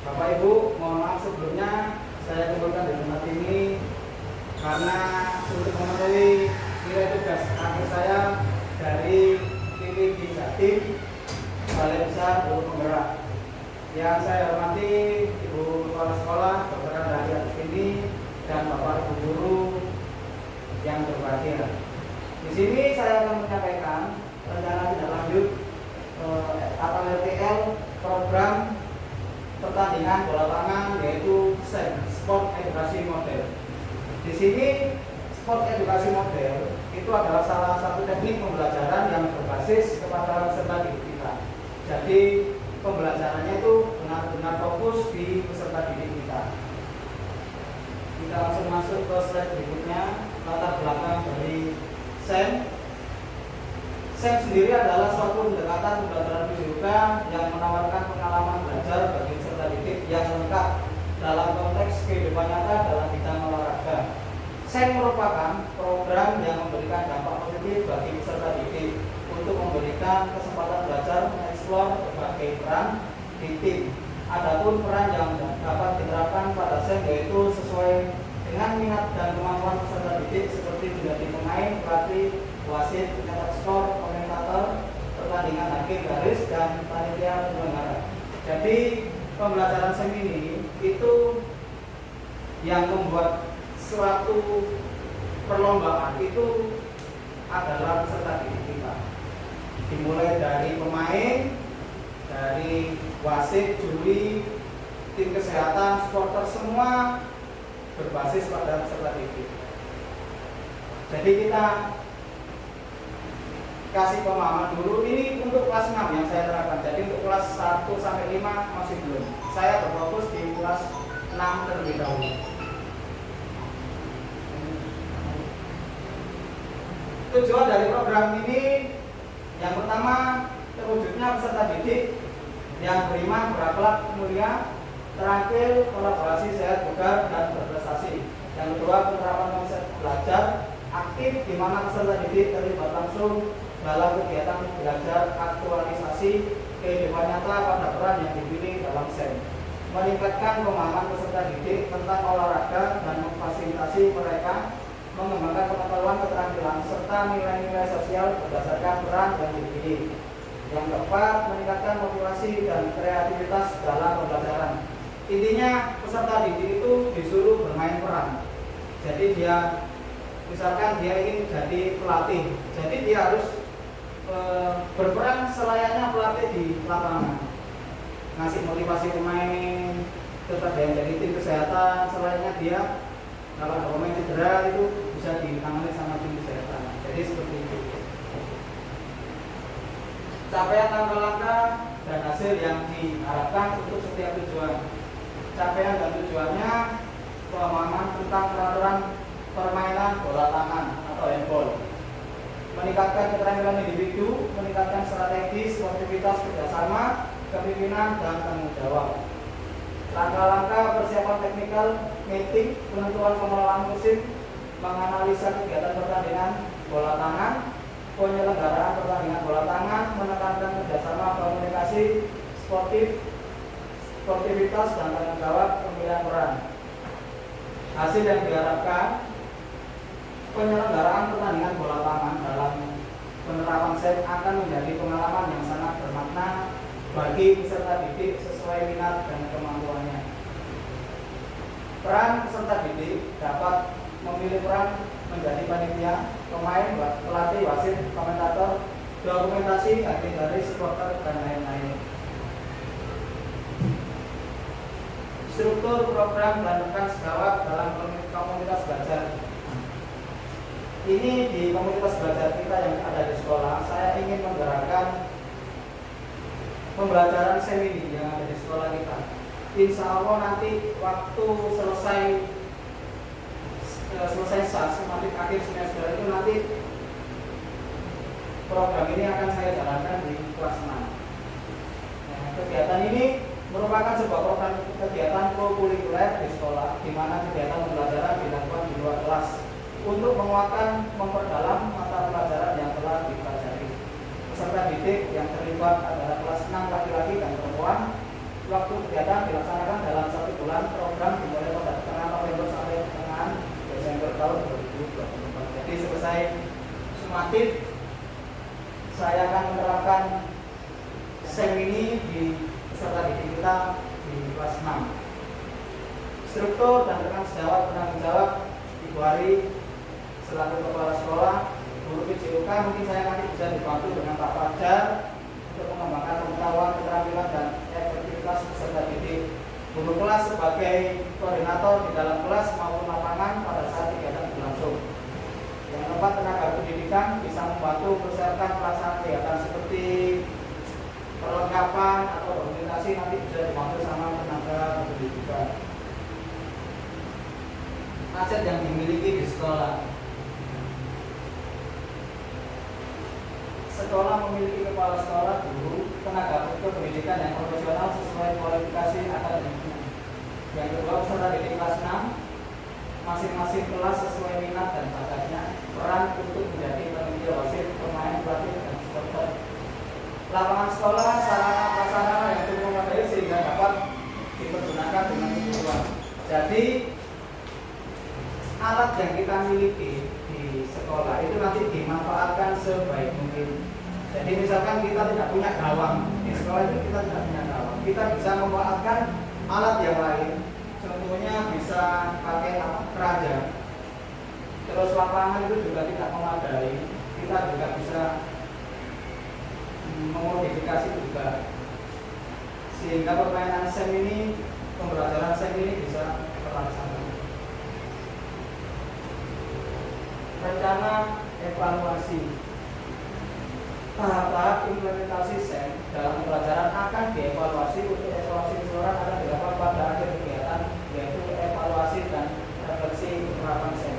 Bapak Ibu, mohon maaf sebelumnya saya kumpulkan di tempat ini karena untuk memenuhi nilai tugas akhir saya dari PPG Jatim Balai Besar Guru Penggerak. Yang saya hormati Ibu Kepala Sekolah Dr. Andari ini dan Bapak Ibu Guru yang berbahagia. Di sini saya akan menyampaikan rencana tindak lanjut atau RTL program pertandingan bola tangan yaitu SEM, Sport Edukasi Model. Di sini Sport Edukasi Model itu adalah salah satu teknik pembelajaran yang berbasis kepada peserta didik kita. Jadi pembelajarannya itu benar-benar fokus di peserta didik kita. Kita langsung masuk ke slide berikutnya, latar belakang dari SEM. SEM sendiri adalah suatu pendekatan pembelajaran fisika yang menawarkan pengalaman belajar bagi peserta didik yang lengkap dalam konteks kehidupan nyata dalam bidang olahraga. SEM merupakan program yang memberikan dampak positif bagi peserta didik untuk memberikan kesempatan belajar mengeksplor berbagai peran di tim. Adapun peran yang dapat diterapkan pada SEM yaitu sesuai dengan minat dan kemampuan peserta didik seperti menjadi pemain, pelatih, wasit, pencetak skor, komentator, pertandingan hakim garis, dan panitia penyelenggara. Jadi pembelajaran SEM ini itu yang membuat suatu perlombaan itu adalah peserta didik kita. Dimulai dari pemain, dari wasit, juri, tim kesehatan, supporter, semua berbasis pada peserta didik. Jadi kita kasih pemahaman dulu. Ini untuk kelas 6 yang saya terapkan. Jadi untuk kelas 1 sampai 5 masih belum. Saya berfokus di kelas 6 terlebih dahulu. Tujuan dari program ini yang pertama, terwujudnya peserta didik yang beriman, berakhlak mulia, terakhir kolaborasi sehat, bugar, dan berprestasi. Yang kedua, penerapan konsep belajar aktif di mana peserta didik terlibat langsung dalam kegiatan belajar aktualisasi kehidupan nyata pada peran yang dipilih dalam SEM. Meningkatkan pemahaman peserta didik tentang olahraga dan memfasilitasi mereka mengembangkan pengetahuan, keterampilan, serta nilai-nilai sosial berdasarkan peran yang dipilih. Yang keempat, meningkatkan motivasi dan kreativitas dalam pembelajaran. Intinya peserta didik itu disuruh bermain peran. Jadi dia, misalkan dia ingin jadi pelatih, jadi dia harus berperan selayaknya pelatih di lapangan, ngasih motivasi pemain, terus ada yang jadi tim kesehatan, selayaknya dia kalau ada pemain cedera itu bisa ditangani sama tim kesehatan. Jadi seperti itu. Capaian langkah-langkah dan hasil yang diharapkan untuk setiap tujuan. Capaian dan tujuannya pemahaman tentang peraturan permainan bola tangan atau handball, meningkatkan keterampilan individu, meningkatkan strategi, sportivitas, kerjasama, kepemimpinan, dan tanggung jawab. Langkah-langkah persiapan teknikal, meeting, penentuan pengelolaan musim, menganalisa kegiatan pertandingan bola tangan, penyelenggaraan pertandingan bola tangan, menekankan kerjasama, komunikasi, sportivitas, dan tanggung jawab, pemilihan peran. Hasil yang diharapkan, penyelenggaraan pertandingan bola tangan dalam penerapan SEM akan menjadi pengalaman yang sangat bermakna bagi peserta didik sesuai minat dan kemampuannya. Peran peserta didik dapat memilih peran menjadi panitia, pemain, pelatih, wasit, komentator, dokumentasi, hakim garis, supporter, dan lain-lain. Struktur program dan rekan sejawat dalam komunitas belajar. Ini di komunitas belajar kita yang ada di sekolah, saya ingin menggerakkan pembelajaran SEM ini yang ada di sekolah kita. Insya Allah nanti waktu selesai SAS, nanti akhir semester itu nanti program ini akan saya jalankan di kelas 6. Nah, kegiatan ini merupakan sebuah program kegiatan pro-kurikuler di sekolah, di mana kegiatan pembelajaran dilakukan di luar kelas untuk menguatkan, memperdalam mata pelajaran yang telah dipelajari. Peserta didik yang terlibat adalah kelas 6 laki-laki dan perempuan. Waktu kegiatan dilaksanakan 6. Struktur dan rekan sejawat penanggung jawab Ibu Hari selaku kepala sekolah, guru PJOK mungkin saya nanti bisa dibantu dengan Pak Fajar untuk mengembangkan pengetahuan, keterampilan dan efektivitas peserta didik. Guru kelas sebagai koordinator di dalam kelas maupun lapangan pada saat kegiatan berlangsung. Yang keempat, tenaga pendidikan bisa membantu persiapan pelaksanaan kegiatan seperti perlengkapan atau dokumentasi nanti bisa dibantu sama tenaga pendidikan. Aset yang dimiliki di sekolah. Sekolah memiliki kepala sekolah, guru, tenaga pendidikan yang profesional sesuai kualifikasi akademiknya. Yang kedua, peserta didik kelas 6, masing-masing kelas sesuai minat dan bakatnya, peran untuk menjadi panitia wasit, pemain, pelatih, dan supporter. Lapangan sekolah, sarana prasarana yang cukup memadai sehingga dapat dipergunakan dengan kebutuhan. Jadi alat yang kita miliki di sekolah itu nanti dimanfaatkan sebaik mungkin. Jadi misalkan kita tidak punya gawang di sekolah itu, kita tidak punya gawang, kita bisa memanfaatkan alat yang lain. Contohnya bisa pakai keranjang. Terus lapangan itu juga tidak memadai, kita juga bisa memodifikasi juga sehingga permainan SEM ini, pembelajaran SEM ini bisa terlaksana. Rencana evaluasi. Tahap-tahap implementasi SEM dalam pembelajaran akan dievaluasi. Untuk evaluasi keseluruhan akan dilakukan pada akhir kegiatan, yaitu evaluasi dan refleksi penerapan SEM.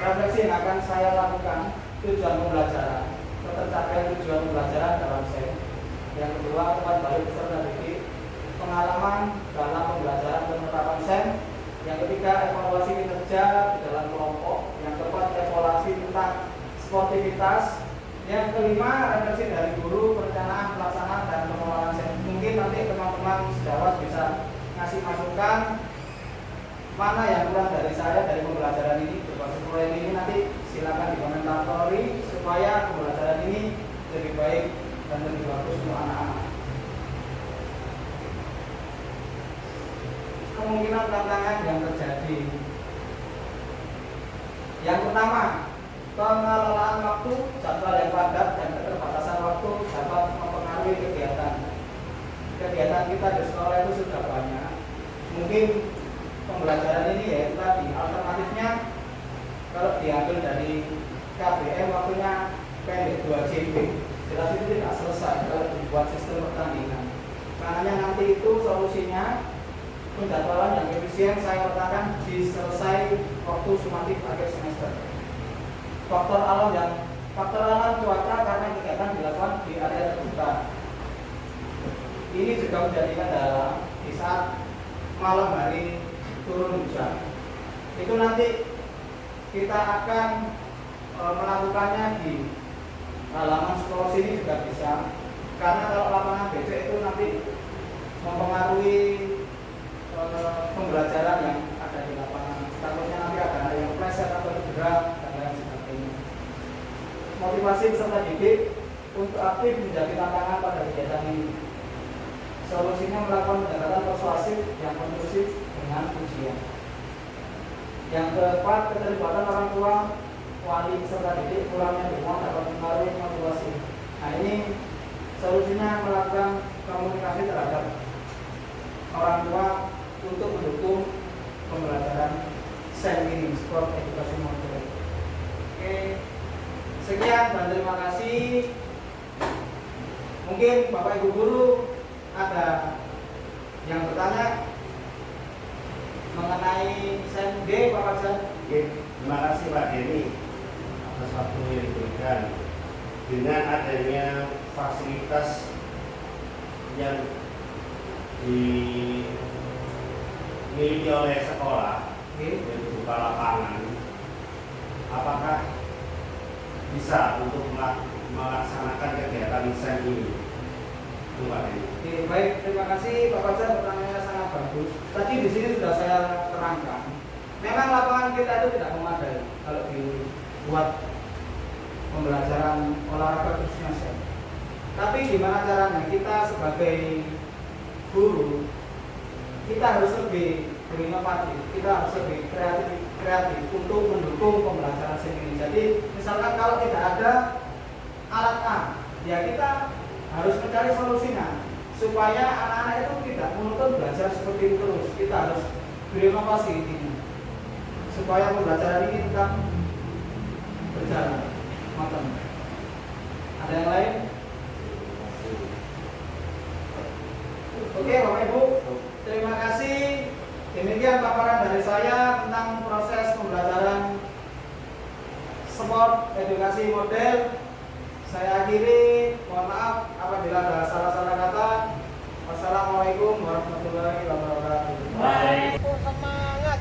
Refleksi yang akan saya lakukan: tujuan pembelajaran, ketercapaian tujuan pembelajaran dalam SEM. Yang kedua, umpan balik peserta didik, pengalaman dalam pembelajaran dan penerapan SEM. Yang ketiga, evaluasi kinerja di dalam kelompok. Yang keempat, evaluasi tentang sportivitas. Yang kelima, refleksi dari guru, perencanaan, pelaksanaan, dan pengelolaan SEM. Mungkin nanti teman-teman sejawat bisa ngasih masukan mana yang kurang dari saya dari pembelajaran ini, berupa sesuai ini, nanti silakan dikomentari supaya pembelajaran ini lebih baik dan lebih bagus untuk anak-anak. Kemungkinan tantangan yang terjadi. Yang pertama, pengelolaan waktu, jadwal yang padat dan keterbatasan waktu dapat mempengaruhi kegiatan. Kegiatan kita di sekolah itu sudah banyak. Mungkin pembelajaran ini ya tadi alternatifnya kalau diambil dari KBM waktunya pendek 2 JP, jelas itu tidak selesai kalau dibuat sistem pertandingan. Makanya nanti itu solusinya penjadwalan yang efisien saya letakkan di selesai waktu sumatif akhir semester. Faktor alam cuaca karena kegiatan dilakukan di area terbuka. Ini juga menjadi kendala di saat malam hari turun hujan. Itu nanti kita akan melakukannya di halaman sekolah sini juga bisa. Karena kalau lapangan becek itu nanti mempengaruhi pembelajaran yang ada di lapangan. Takutnya nanti ada yang pleset atau cedera dan lain sebagainya. Motivasi peserta didik untuk aktif menjadi tantangan pada kegiatan ini. Solusinya melakukan pendekatan persuasif yang kondusif dengan ujian. Yang keempat, keterlibatan orang tua, wali peserta didik kurangnya dukungan dapat mempengaruhi motivasi. Nah ini solusinya melakukan komunikasi terhadap orang tua untuk mendukung pembelajaran SEM ini, Sport Education Model. Oke, sekian dan terima kasih. Mungkin Bapak Ibu Guru ada yang bertanya mengenai SEM D, Pak Fajar. Terima kasih Pak Denny atas waktu yang diberikan. Dengan adanya fasilitas yang dimiliki oleh sekolah, yaitu berupa lapangan, apakah bisa untuk melaksanakan kegiatan SEM ini? Oke, baik, terima kasih Pak Fajar, pertanyaannya sangat bagus. Tadi di sini sudah saya terangkan. Memang lapangan kita itu tidak memadai kalau dibuat pembelajaran olahraga khususnya SEM. Tapi gimana caranya kita sebagai guru, kita harus lebih berinovatif, kita harus lebih kreatif untuk mendukung pembelajaran STEM ini. Jadi misalkan kalau tidak ada alat A, ya kita harus mencari solusinya supaya anak-anak itu tidak monoton belajar seperti itu terus. Kita harus berinovasi intinya supaya pembelajaran ini tetap berjalan matang. Ada yang lain? Oke Bapak Ibu, terima kasih. Demikian paparan dari saya tentang proses pembelajaran sport edukasi model. Saya akhiri, mohon maaf apabila ada salah-salah kata. Wassalamualaikum warahmatullahi wabarakatuh. Semangat.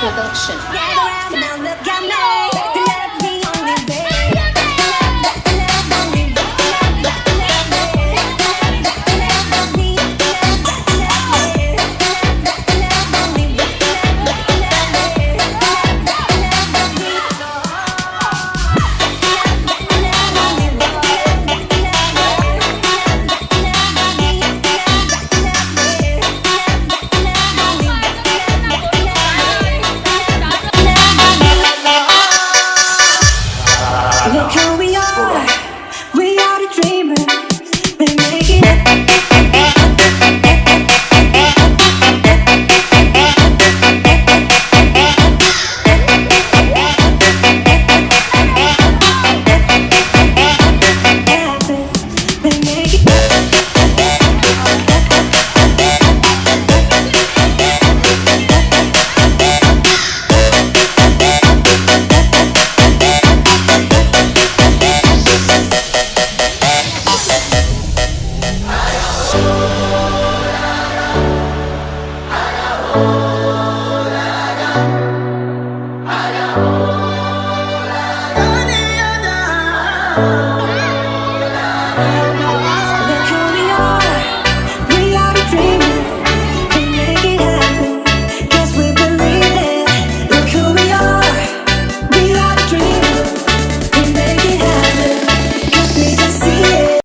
Production.